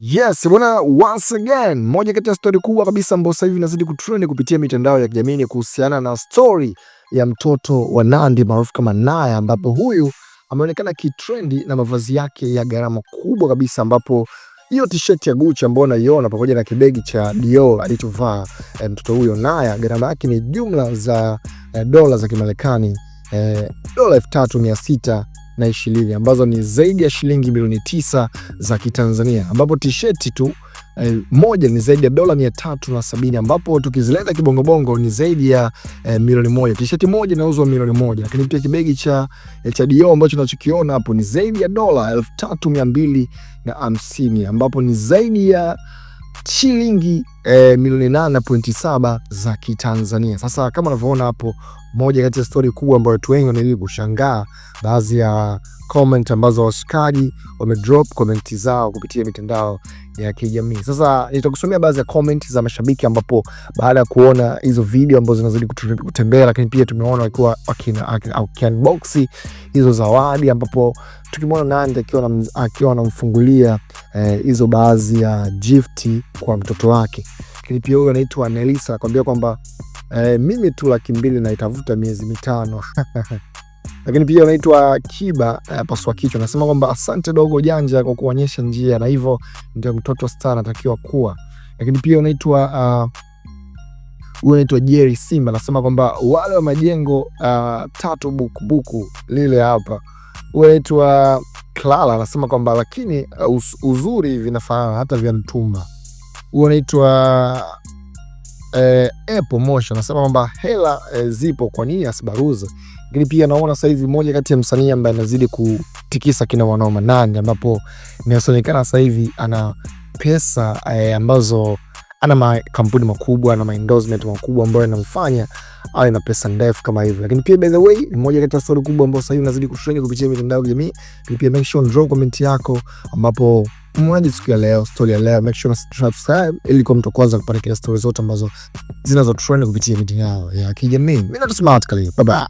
Yes, bwana, once again, moja kati ya story kubwa kabisa ambayo sasa hivi inazidi kutrend kupitia mitandao ya kijamii ni kuhusiana na story ya mtoto wa Nandy maarufu kama Naya, ambapo huyu ameonekana kitrendi na mavazi yake ya gharama kubwa kabisa, ambapo hiyo t-shirt ya Gucci ambayo unaiona pamoja na kibegi cha Dior alichovaa mtoto huyo Naya, gharama yake ni jumla za dola za Kimarekani dola 3620 ambazo ni zaidi ya shilingi milioni 9 za Kitanzania, ambapo t-shirt tu moja ni zaidi ya dola 370, ambapo tukizileta kibongobongo ni zaidi ya milioni 1. T-shirt moja inauzwa milioni 1, lakini pia kibegi cha Dior ambacho tunachokiona hapo ni zaidi ya dola 3250, ambapo ni zaidi ya shilingi milioni 8.7 za Kitanzania. Sasa kama unavyoona hapo, moja kati ya story kubwa ambayo watu wengi wanaweza kushangaa, baadhi ya comment ambazo washikaji wamedrop comment zao kupitia mitandao ya kijamii. Sasa nitakusomea baadhi ya comment za mashabiki, ambapo baada ya kuona hizo video ambazo zinazidi kutembea, lakini pia tumeona wakiwa unbox hizo zawadi, ambapo tukimwona Nandy akiwa anamfungulia hizo baadhi ya gift kwa mtoto wake. Lakini pia huyo anaitwa Nelisa akwambia kwamba mimi tu 200,000 na itavuta miezi 5. Lakini pia anaitwa Kiba paswa kichwa anasema kwamba asante dogo janja kwa kuonyesha njia, na hivyo ndio mtoto star anatakiwa kuwa. Lakini pia unaitwa Jerry Simba anasema kwamba wale wa majengo 3 buku lile hapa. Unaitwa Clara anasema kwamba lakini uzuri vinafanana hata vya mtumba. Unaitwa Apple Motion anasema kwamba hela zipo, kwa nini asibaruza. Lakini pia naona sasa hivi moja kati ya msanii ambaye anazidi kutikisa kina wanoma Nandy, ambapo inaonekana sasa hivi ana pesa ambazo ana makampuni makubwa na endorsement makubwa ambayo yanamfanya awe na pesa ndefu kama hivyo. Lakini pia by the way, ni moja kati ya story kubwa ambayo sasa hivi inazidi kutrend kupitia mitandao ya kijamii. Pia make sure drop comment yako, ambapo mmoja siku ya leo, story ya leo, make sure subscribe ili kwa mtu kwanza kupata kila story zote ambazo zinazo trend kupitia mitandao ya kijamii. Mimi ndo Smart Kali. Bye bye.